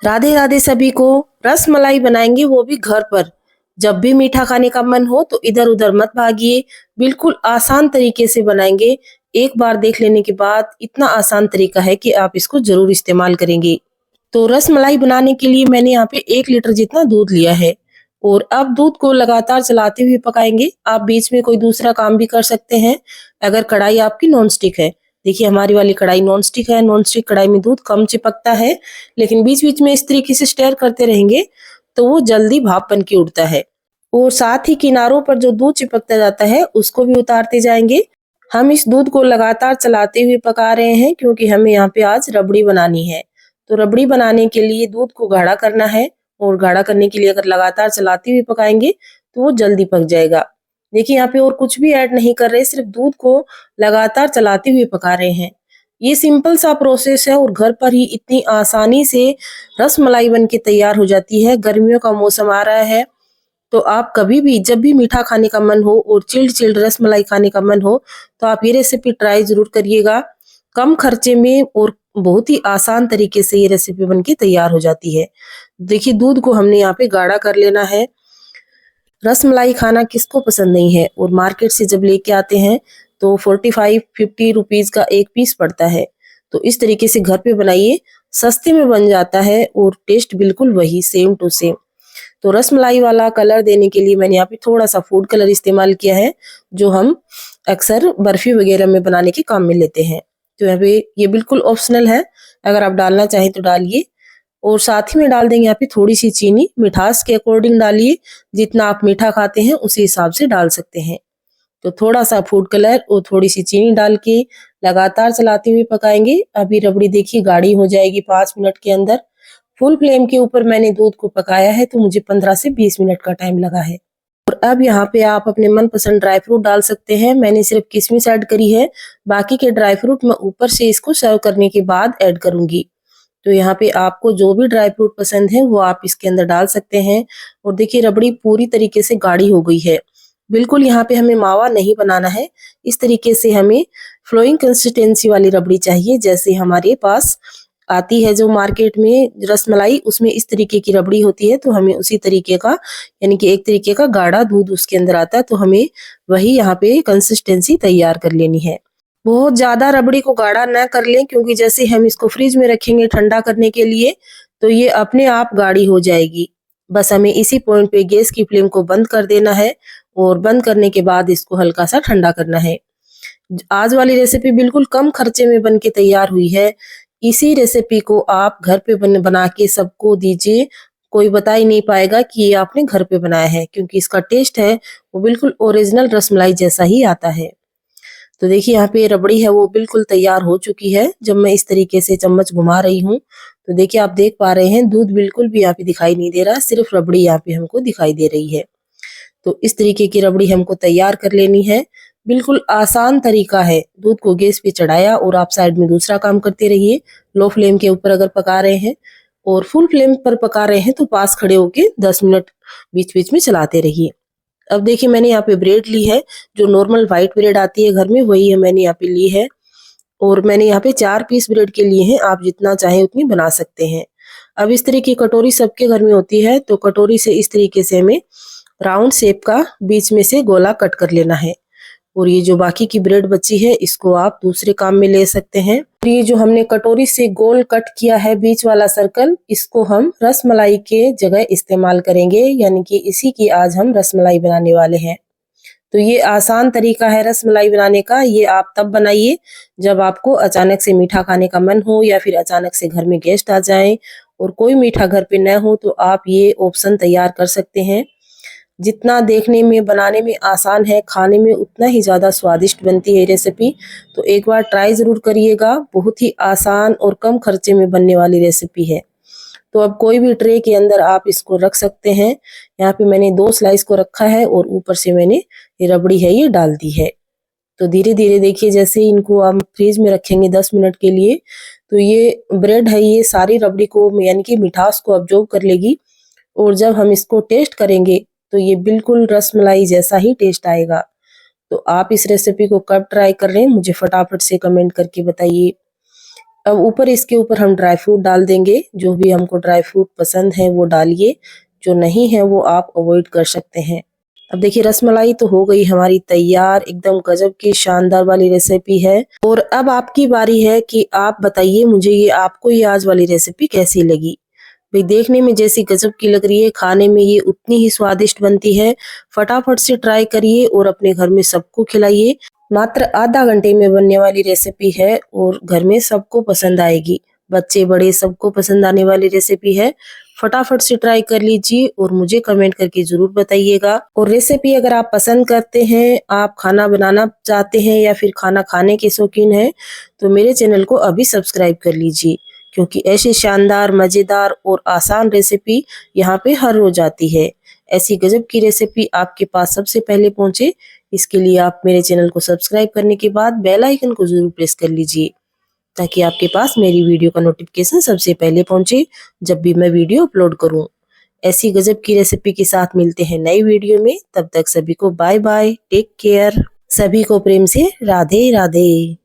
राधे राधे सभी को। रस मलाई बनाएंगे वो भी घर पर। जब भी मीठा खाने का मन हो तो इधर उधर मत भागिए। बिल्कुल आसान तरीके से बनाएंगे। एक बार देख लेने के बाद इतना आसान तरीका है कि आप इसको जरूर इस्तेमाल करेंगे। तो रस मलाई बनाने के लिए मैंने यहाँ पे 1 लीटर जितना दूध लिया है और अब दूध को लगातार चलाते हुए पकाएंगे। आप बीच में कोई दूसरा काम भी कर सकते हैं अगर कढ़ाई आपकी नॉन स्टिक है। देखिए हमारी वाली कढ़ाई नॉन स्टिक है। नॉन स्टिक कढ़ाई में दूध कम चिपकता है, लेकिन बीच बीच में इस तरीके से स्टेयर करते रहेंगे तो वो जल्दी भाप बन के उड़ता है। और साथ ही किनारों पर जो दूध चिपकता जाता है उसको भी उतारते जाएंगे। हम इस दूध को लगातार चलाते हुए पका रहे हैं क्योंकि हमें यहाँ पे आज रबड़ी बनानी है। तो रबड़ी बनाने के लिए दूध को गाढ़ा करना है और गाढ़ा करने के लिए अगर लगातार चलाते हुए पकाएंगे तो वो जल्दी पक जाएगा। देखिए यहाँ पे और कुछ भी ऐड नहीं कर रहे, सिर्फ दूध को लगातार चलाते हुए पका रहे हैं। ये सिंपल सा प्रोसेस है और घर पर ही इतनी आसानी से रस मलाई बन के तैयार हो जाती है। गर्मियों का मौसम आ रहा है तो आप कभी भी जब भी मीठा खाने का मन हो और चिल्ड चिल्ड रस मलाई खाने का मन हो तो आप ये रेसिपी ट्राई जरूर करिएगा। कम खर्चे में और बहुत ही आसान तरीके से ये रेसिपी बनके तैयार हो जाती है। देखिए दूध को हमने यहाँ पे गाढ़ा कर लेना है। रस मलाई खाना किसको पसंद नहीं है, और मार्केट से जब लेके आते हैं तो 45-50 रुपीज का एक पीस पड़ता है। तो इस तरीके से घर पे बनाइए, सस्ते में बन जाता है और टेस्ट बिल्कुल वही सेम टू सेम। तो रस मलाई वाला कलर देने के लिए मैंने यहाँ पे थोड़ा सा फूड कलर इस्तेमाल किया है, जो हम अक्सर बर्फी वगैरह में बनाने के काम में लेते हैं। तो यहाँ पे ये बिल्कुल ऑप्शनल है, अगर आप डालना चाहें तो डालिए। और साथ ही में डाल देंगे यहाँ पे थोड़ी सी चीनी, मिठास के अकॉर्डिंग डालिए। जितना आप मीठा खाते हैं उसी हिसाब से डाल सकते हैं। तो थोड़ा सा फूड कलर और थोड़ी सी चीनी डाल के लगातार चलाते हुए पकाएंगे। अभी रबड़ी देखिए गाढ़ी हो जाएगी 5 मिनट के अंदर। फुल फ्लेम के ऊपर मैंने दूध को पकाया है तो मुझे 15 से 20 मिनट का टाइम लगा है। और अब यहाँ पे आप अपने मनपसंद ड्राई फ्रूट डाल सकते हैं। मैंने सिर्फ किशमिश ऐड करी है, बाकी के ड्राई फ्रूट मैं ऊपर से इसको सर्व करने के बाद ऐड करूंगी। तो यहाँ पे आपको जो भी ड्राई फ्रूट पसंद है वो आप इसके अंदर डाल सकते हैं। और देखिए रबड़ी पूरी तरीके से गाढ़ी हो गई है। बिल्कुल यहाँ पे हमें मावा नहीं बनाना है। इस तरीके से हमें फ्लोइंग कंसिस्टेंसी वाली रबड़ी चाहिए, जैसे हमारे पास आती है जो मार्केट में रसमलाई, उसमें इस तरीके की रबड़ी होती है। तो हमें उसी तरीके का, यानी कि एक तरीके का गाढ़ा दूध उसके अंदर आता है, तो हमें वही यहाँ पे कंसिस्टेंसी तैयार कर लेनी है। बहुत ज्यादा रबड़ी को गाढ़ा ना कर लें, क्योंकि जैसे हम इसको फ्रिज में रखेंगे ठंडा करने के लिए तो ये अपने आप गाढ़ी हो जाएगी। बस हमें इसी पॉइंट पे गैस की फ्लेम को बंद कर देना है और बंद करने के बाद इसको हल्का सा ठंडा करना है। आज वाली रेसिपी बिल्कुल कम खर्चे में बन के तैयार हुई है। इसी रेसिपी को आप घर पे बना के सबको दीजिए। कोई बता ही नहीं पाएगा कि ये आपने घर पे बनाया है, क्योंकि इसका टेस्ट है वो बिल्कुल ओरिजिनल रसमलाई जैसा ही आता है। तो देखिए यहाँ पे रबड़ी है वो बिल्कुल तैयार हो चुकी है। जब मैं इस तरीके से चम्मच घुमा रही हूँ तो देखिए आप देख पा रहे हैं दूध बिल्कुल भी यहाँ पे दिखाई नहीं दे रहा, सिर्फ रबड़ी यहाँ पे हमको दिखाई दे रही है। तो इस तरीके की रबड़ी हमको तैयार कर लेनी है। बिल्कुल आसान तरीका है। दूध को गैस पे चढ़ाया और आप साइड में दूसरा काम करते रहिए। लो फ्लेम के ऊपर अगर पका रहे हैं और फुल फ्लेम पर पका रहे हैं तो पास खड़े होके 10 मिनट बीच बीच में चलाते रहिए। अब देखिए मैंने यहाँ पे ब्रेड ली है, जो नॉर्मल व्हाइट ब्रेड आती है घर में, वही है मैंने यहाँ पे ली है। और मैंने यहाँ पे 4 पीस ब्रेड के लिए हैं, आप जितना चाहे उतनी बना सकते हैं। अब इस तरह की कटोरी सबके घर में होती है, तो कटोरी से इस तरीके से हमें राउंड शेप का बीच में से गोला कट कर लेना है। और ये जो बाकी की ब्रेड बची है इसको आप दूसरे काम में ले सकते हैं। ये जो हमने कटोरी से गोल कट किया है बीच वाला सर्कल, इसको हम रस मलाई के जगह इस्तेमाल करेंगे, यानी कि इसी की आज हम रस मलाई बनाने वाले हैं। तो ये आसान तरीका है रस मलाई बनाने का। ये आप तब बनाइए जब आपको अचानक से मीठा खाने का मन हो, या फिर अचानक से घर में गेस्ट आ जाएं और कोई मीठा घर पे न हो, तो आप ये ऑप्शन तैयार कर सकते हैं। जितना देखने में बनाने में आसान है, खाने में उतना ही ज्यादा स्वादिष्ट बनती है रेसिपी। तो एक बार ट्राई जरूर करिएगा। बहुत ही आसान और कम खर्चे में बनने वाली रेसिपी है। तो अब कोई भी ट्रे के अंदर आप इसको रख सकते हैं। यहाँ पे मैंने 2 स्लाइस को रखा है और ऊपर से मैंने ये रबड़ी है ये डाल दी है। तो धीरे धीरे देखिए जैसे इनको हम फ्रीज में रखेंगे 10 मिनट के लिए, तो ये ब्रेड है ये सारी रबड़ी को, यानी कि मिठास को अब्जॉर्ब कर लेगी। और जब हम इसको टेस्ट करेंगे तो ये बिल्कुल रसमलाई जैसा ही टेस्ट आएगा। तो आप इस रेसिपी को कब ट्राई कर रहे हैं मुझे फटाफट से कमेंट करके बताइए। अब ऊपर इसके ऊपर हम ड्राई फ्रूट डाल देंगे। जो भी हमको ड्राई फ्रूट पसंद है वो डालिए, जो नहीं है वो आप अवॉइड कर सकते हैं। अब देखिए रसमलाई तो हो गई हमारी तैयार, एकदम गजब की शानदार वाली रेसिपी है। और अब आपकी बारी है कि आप बताइए मुझे आपको ये आज वाली रेसिपी कैसी लगी। भाई देखने में जैसी गजब की लग रही है, खाने में ये उतनी ही स्वादिष्ट बनती है। फटाफट से ट्राई करिए और अपने घर में सबको खिलाइए। मात्र आधा घंटे में बनने वाली रेसिपी है और घर में सबको पसंद आएगी। बच्चे बड़े सबको पसंद आने वाली रेसिपी है। फटाफट से ट्राई कर लीजिए और मुझे कमेंट करके जरूर बताइएगा। और रेसिपी अगर आप पसंद करते हैं, आप खाना बनाना चाहते हैं या फिर खाना खाने के शौकीन हैं, तो मेरे चैनल को अभी सब्सक्राइब कर लीजिए, क्योंकि ऐसी शानदार, मजेदार और आसान रेसिपी यहाँ पे हर रोज आती है। ऐसी गजब की रेसिपी आपके पास सबसे पहले पहुंचे, इसके लिए आप मेरे चैनल को सब्सक्राइब करने के बाद बेल आइकन को जरूर प्रेस कर लीजिए, ताकि आपके पास मेरी वीडियो का नोटिफिकेशन सबसे पहले पहुंचे जब भी मैं वीडियो अपलोड करूं। ऐसी गजब की रेसिपी के साथ मिलते हैं नई वीडियो में। तब तक सभी को बाय बाय, टेक केयर। सभी को प्रेम से राधे राधे।